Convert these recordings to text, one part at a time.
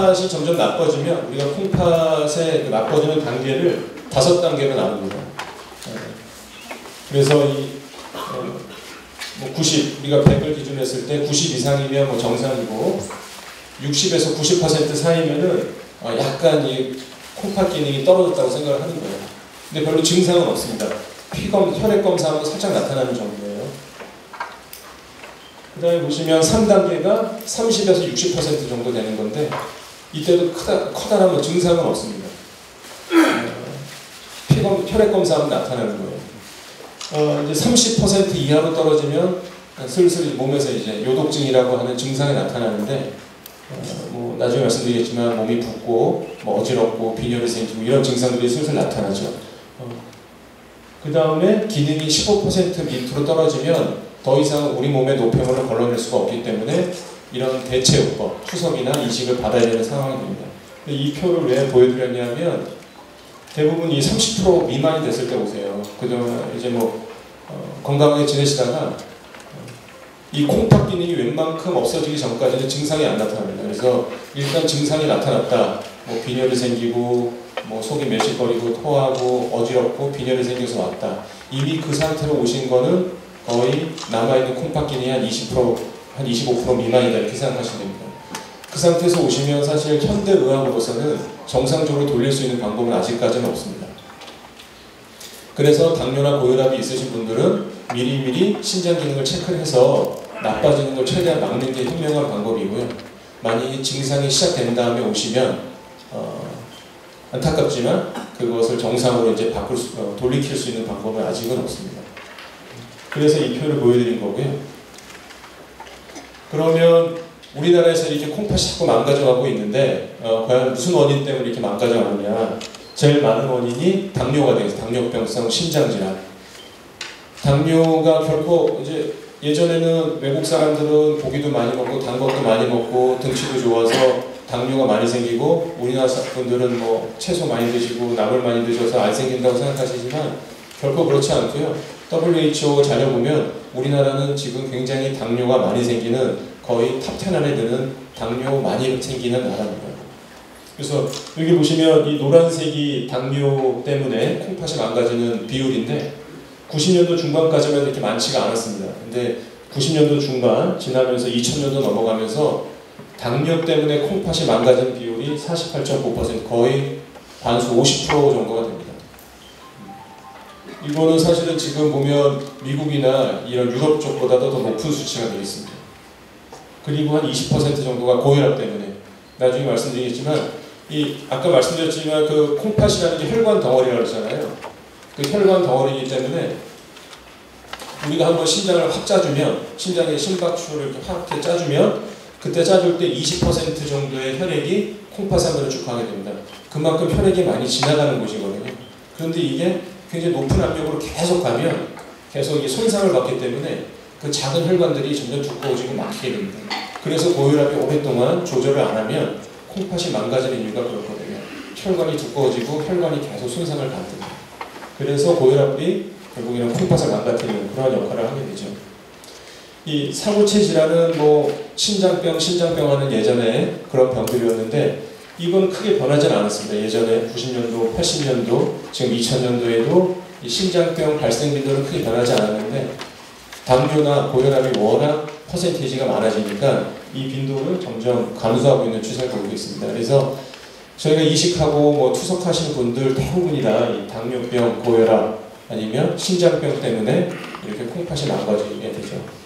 콩팥이 점점 나빠지면 우리가 콩팥의 그 나빠지는 단계를 5단계로 나눕니다. 그래서 뭐 90, 우리가 100을 기준으로 했을 때 90 이상이면 뭐 정상이고 60에서 90% 사이면은 약간 이 콩팥 기능이 떨어졌다고 생각을 하는 거예요. 근데 별로 증상은 없습니다. 혈액 검사하면 살짝 나타나는 정도예요. 그 다음에 보시면 3단계가 30에서 60% 정도 되는 건데 이때도 커다란 증상은 없습니다. 혈액 검사하면 나타나는 거예요. 이제 30% 이하로 떨어지면 슬슬 몸에서 이제 요독증이라고 하는 증상이 나타나는데 뭐 나중에 말씀드리겠지만 몸이 붓고 뭐 어지럽고 빈혈이 생기고 이런 증상들이 슬슬 나타나죠. 그 다음에 기능이 15% 밑으로 떨어지면 더 이상 우리 몸의 노폐물을 걸러낼 수가 없기 때문에 이런 대체요법, 투석이나 이식을 받아야 되는 상황이 됩니다. 이 표를 왜 보여드렸냐면 대부분 이 30% 미만이 됐을 때 오세요. 그동안 이제 뭐 건강하게 지내시다가 이 콩팥 기능이 웬만큼 없어지기 전까지는 증상이 안 나타납니다. 그래서 일단 증상이 나타났다. 뭐 빈혈이 생기고 뭐 속이 메식거리고 토하고 어지럽고 빈혈이 생겨서 왔다. 이미 그 상태로 오신 거는 거의 남아있는 콩팥 기능이 한 20%, 한 25% 미만이다 이렇게 생각하시면 됩니다. 그 상태에서 오시면 사실 현대의학으로서는 정상적으로 돌릴 수 있는 방법은 아직까지는 없습니다. 그래서 당뇨나 고혈압이 있으신 분들은 미리미리 신장 기능을 체크해서 나빠지는 걸 최대한 막는 게 현명한 방법이고요. 만약에 증상이 시작된 다음에 오시면 안타깝지만 그것을 정상으로 이제 돌이킬 수 있는 방법은 아직은 없습니다. 그래서 이 표를 보여드린 거고요. 그러면 우리나라에서 이렇게 콩팥이 자꾸 망가져가고 있는데 과연 무슨 원인 때문에 이렇게 망가져가느냐. 제일 많은 원인이 당뇨가 되겠어요. 당뇨병성 심장질환. 당뇨가 결코 이제 예전에는 외국 사람들은 고기도 많이 먹고 단 것도 많이 먹고 등치도 좋아서 당뇨가 많이 생기고 우리나라 분들은 뭐 채소 많이 드시고 나물 많이 드셔서 안 생긴다고 생각하시지만 결코 그렇지 않고요. WHO 자료 보면 우리나라는 지금 굉장히 당뇨가 많이 생기는 거의 탑10 안에 드는 당뇨 많이 생기는 나라입니다. 그래서 여기 보시면 이 노란색이 당뇨 때문에 콩팥이 망가지는 비율인데 90년도 중반까지는 이렇게 많지가 않았습니다. 근데 90년도 중반 지나면서 2000년도 넘어가면서 당뇨 때문에 콩팥이 망가진 비율이 48.9% 거의 반수 50% 정도가 됩니다. 이거는 사실은 지금 보면 미국이나 이런 유럽 쪽보다도 더 높은 수치가 되겠습니다. 그리고 한 20% 정도가 고혈압 때문에 나중에 말씀드리겠지만 아까 말씀드렸지만 그 콩팥이라는 게 혈관 덩어리라고 그러잖아요. 그 혈관 덩어리이기 때문에 우리가 한번 신장을 확 짜주면 신장의 심박수를 이렇게 확 짜주면 그때 짜줄 때 20% 정도의 혈액이 콩팥 안으로 쭉 가게 됩니다. 그만큼 혈액이 많이 지나가는 곳이거든요. 그런데 이게 굉장히 높은 압력으로 계속 가면 계속 이게 손상을 받기 때문에 그 작은 혈관들이 점점 두꺼워지고 막히게 됩니다. 그래서 고혈압이 오랫동안 조절을 안 하면 콩팥이 망가지는 이유가 그렇거든요. 혈관이 두꺼워지고 혈관이 계속 손상을 받습니다. 그래서 고혈압이 결국에는 콩팥을 망가뜨리는 그런 역할을 하게 되죠. 이 사고체 질환은 뭐 신장병 하는 예전에 그런 병들이었는데 이건 크게 변하지는 않았습니다. 예전에 90년도, 80년도, 지금 2000년도에도 이 신장병 발생 빈도는 크게 변하지 않았는데 당뇨나 고혈압이 워낙 퍼센테이지가 많아지니까 이 빈도는 점점 감소하고 있는 추세를 보이고 있습니다. 그래서 저희가 이식하고 뭐 투석하시는 분들 대부분이 다 이 당뇨병, 고혈압 아니면 신장병 때문에 이렇게 콩팥이 망가지게 되죠.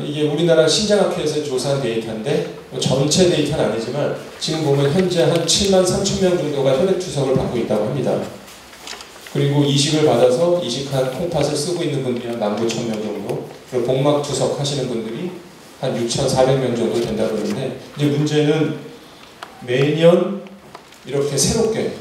이게 우리나라 신장학회에서 조사한 데이터인데 뭐 전체 데이터는 아니지만 지금 보면 현재 한 7만 3천 명 정도가 혈액투석을 받고 있다고 합니다. 그리고 이식을 받아서 이식한 콩팥을 쓰고 있는 분들이 한 19,000명 정도, 그리고 복막투석 하시는 분들이 한 6,400명 정도 된다고 그러는데 이제 문제는 매년 이렇게 새롭게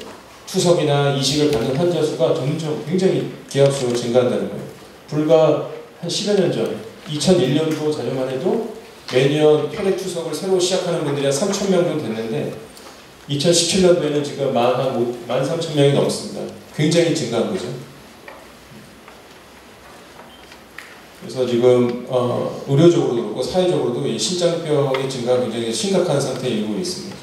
투석이나 이식을 받는 환자 수가 점점 굉장히 기하급수로 증가한다는 거예요. 불과 한 10여 년 전 2001년도 자료만 해도 매년 혈액 투석을 새로 시작하는 분들이 한 3,000명 정도 됐는데 2017년도에는 지금 13,000명이 넘습니다. 굉장히 증가한 거죠. 그래서 그래서 지금 의료적으로도 그렇고 사회적으로도 이 신장병의 증가가 굉장히 심각한 상태에 이르고 있습니다.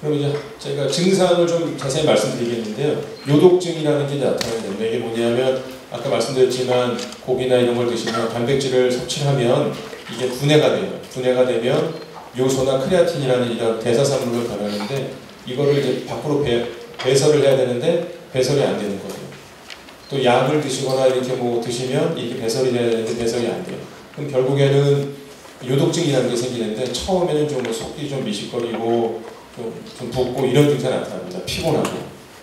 그럼 이제 제가 증상을 좀 자세히 말씀드리겠는데요. 요독증이라는 게 나타나게 됩니다. 이게 뭐냐면 아까 말씀드렸지만 고기나 이런 걸 드시면 단백질을 섭취를 하면 이게 분해가 돼요. 분해가 되면 요소나 크레아틴이라는 이런 대사산물로 변하는데 이거를 이제 밖으로 배설을 해야 되는데 배설이 안 되는 거예요. 또 약을 드시거나 이렇게 뭐 드시면 이게 배설이 돼야 되는데 배설이 안 돼요. 그럼 결국에는 요독증이라는 게 생기는데 처음에는 좀 속이 좀 미식거리고 좀 붓고 이런 증상이 나타납니다. 피곤하고.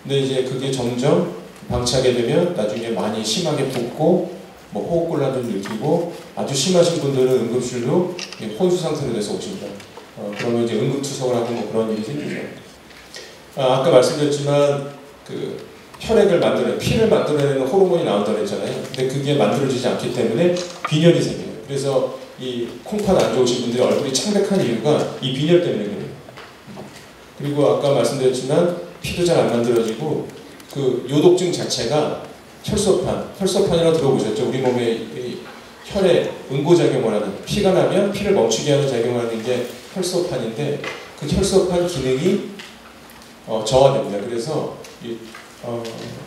근데 이제 그게 점점 방치하게 되면 나중에 많이 심하게 붓고 뭐 호흡곤란도 느끼고 아주 심하신 분들은 응급실로 혼수 상태로 돼서 오십니다. 그러면 이제 응급투석을 하고 뭐 그런 일이 생기죠. 아까 말씀드렸지만 그 혈액을 만들어내는 피를 만들어내는 호르몬이 나온다고 했잖아요. 근데 그게 만들어지지 않기 때문에 빈혈이 생겨요. 그래서 이 콩팥 안 좋으신 분들이 얼굴이 창백한 이유가 이 빈혈 때문에 그래요. 그리고 아까 말씀드렸지만 피도 잘 안 만들어지고 그 요독증 자체가 혈소판이라고 들어보셨죠? 우리 몸에 혈에 응고작용을 하는 피가 나면 피를 멈추게 하는 작용을 하는 게 혈소판인데 그 혈소판 기능이 저하됩니다. 그래서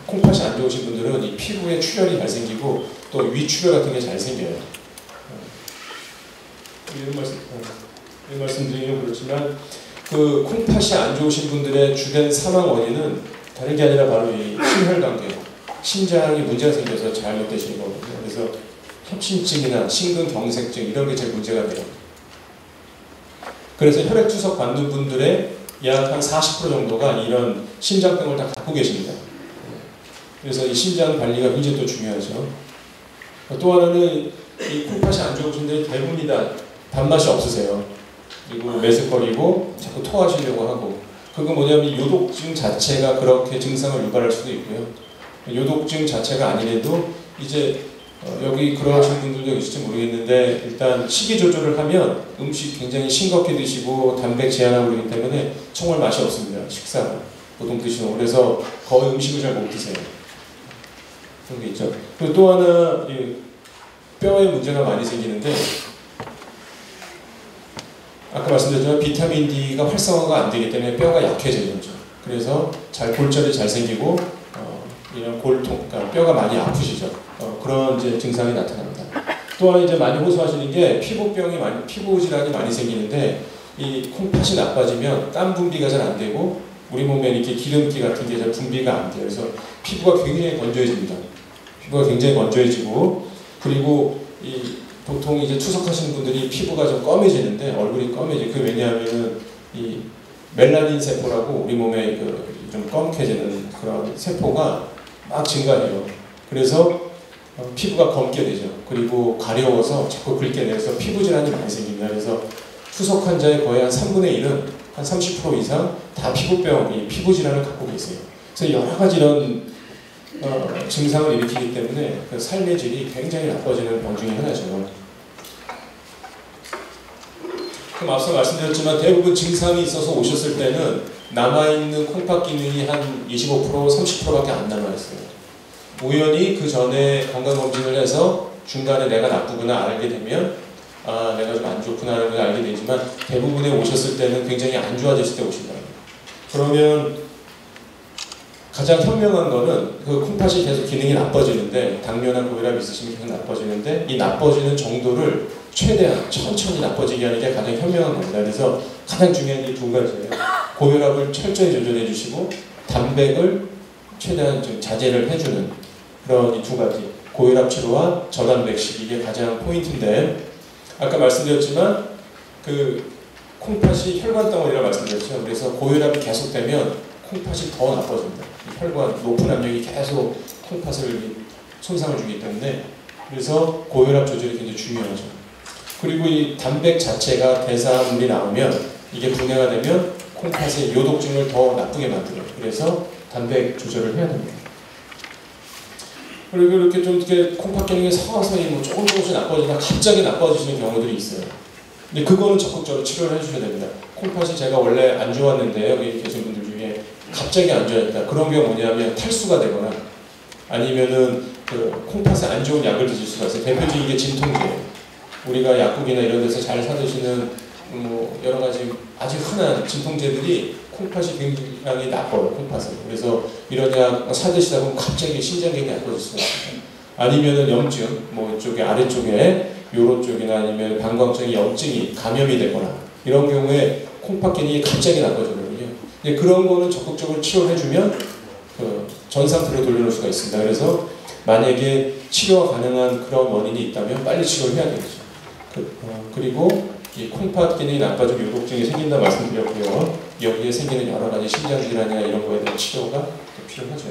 콩팥이 안 좋으신 분들은 이 피부에 출혈이 잘 생기고 또 위출혈 같은 게 잘 생겨요. 이런 말씀드리면 그렇지만 그 콩팥이 안 좋으신 분들의 주된 사망 원인은 다른 게 아니라 바로 이 심혈관계, 심장이 문제가 생겨서 잘못되시는 거거든요. 그래서 협심증이나 심근경색증 이런 게 제일 문제가 돼요. 그래서 혈액투석 받는 분들의 약 한 40% 정도가 이런 심장병을 다 갖고 계십니다. 그래서 이 심장 관리가 굉장히 또 중요하죠. 또 하나는 이 콩팥이 안 좋으신 분들이 대부분이 다 단맛이 없으세요. 그리고 매스거리고 자꾸 토하시려고 하고 그건 뭐냐면 요독증 자체가 그렇게 증상을 유발할 수도 있고요. 요독증 자체가 아니래도 이제 여기 그러신 분들도 있을지 모르겠는데 일단 식이 조절을 하면 음식 굉장히 싱겁게 드시고 단백 제한하고 그러기 때문에 정말 맛이 없습니다. 식사가 보통 드시는 거. 그래서 거의 음식을 잘 못 드세요. 그런 게 있죠. 그리고 또 하나 뼈에 문제가 많이 생기는데 아까 말씀드렸지만 비타민 D가 활성화가 안 되기 때문에 뼈가 약해지는 거죠. 그래서 골절이 잘 생기고 이런 골통, 그러니까 뼈가 많이 아프시죠. 그런 이제 증상이 나타납니다. 또한 이제 많이 호소하시는 게 피부 질환이 많이 생기는데 이 콩팥이 나빠지면 땀 분비가 잘 안 되고 우리 몸에 이렇게 기름기 같은 게 잘 분비가 안 돼요. 그래서 피부가 굉장히 건조해집니다. 피부가 굉장히 건조해지고 그리고 보통 이제 투석하시는 분들이 피부가 좀 검해지는데 얼굴이 검해져요. 그 왜냐하면 이 멜라닌 세포라고 우리 몸에 좀 검게지는 그런 세포가 막 증가해요. 그래서 피부가 검게 되죠. 그리고 가려워서 자꾸 긁게 돼서 피부 질환이 많이 생깁니다. 그래서 투석 환자의 거의 한 3분의 1은 한 30% 이상 다 피부병, 피부 질환을 갖고 계세요. 그래서 여러 가지 이런 증상을 일으키기 때문에 그 삶의 질이 굉장히 나빠지는 병 중에 하나죠. 그럼 앞서 말씀드렸지만 대부분 증상이 있어서 오셨을 때는 남아있는 콩팥 기능이 한 25%, 30%밖에 안 남아있어요. 우연히 그 전에 건강검진을 해서 중간에 내가 나쁘구나 알게 되면 내가 좀 안 좋구나 하는 걸 알게 되지만 대부분에 오셨을 때는 굉장히 안 좋아졌을 때 오신다. 그러면 가장 현명한 거는 그 콩팥이 계속 기능이 나빠지는데 당뇨나 고혈압 있으시면 계속 나빠지는데 이 나빠지는 정도를 최대한 천천히 나빠지게 하는 게 가장 현명한 겁니다. 그래서 가장 중요한 게 두 가지예요. 고혈압을 철저히 조절해 주시고 단백을 최대한 좀 자제를 해주는 그런 이 두 가지 고혈압 치료와 저단백식 이게 가장 포인트인데 아까 말씀드렸지만 그 콩팥이 혈관 덩어리라고 말씀드렸죠. 그래서 고혈압이 계속되면 콩팥이 더 나빠집니다. 혈관 높은 압력이 계속 콩팥을 손상을 주기 때문에 그래서 고혈압 조절이 굉장히 중요하죠. 그리고 이 단백 자체가 대사물이 나오면 이게 분해가 되면 콩팥의 요독증을 더 나쁘게 만들어요. 그래서 단백 조절을 해야 됩니다. 그리고 이렇게 좀 이렇게 콩팥 기능이 서서히 뭐 조금씩 나빠지다가 갑자기 나빠지시는 경우들이 있어요. 근데 그거는 적극적으로 치료를 해주셔야 됩니다. 콩팥이 제가 원래 안 좋았는데 여기 계신 분들 중에 갑자기 안 좋아졌다. 그런 게 뭐냐면 탈수가 되거나 아니면은 그 콩팥에 안 좋은 약을 드실 수가 있어요. 대표적인 게 진통제. 우리가 약국이나 이런 데서 잘 사드시는 뭐 여러 가지 아주 흔한 진통제들이 콩팥이 굉장히 나빠요. 콩팥은. 그래서 이런 약 사드시다 보면 갑자기 심장이 나빠질 수가 있어요. 아니면은 염증, 뭐 이쪽에 아래쪽에 요로 쪽이나 아니면 방광성이 염증이 감염이 되거나 이런 경우에 콩팥 기능이 갑자기 나빠지거든요. 그런 거는 적극적으로 치료를 해주면 전 상태로 돌려놓을 수가 있습니다. 그래서 만약에 치료가 가능한 그런 원인이 있다면 빨리 치료를 해야 되겠죠. 그리고 이 콩팥 기능이 나빠지고 요독증이 생긴다 말씀드렸고요. 여기에 생기는 여러 가지 심장 질환이나 이런 거에 대한 치료가 필요하죠.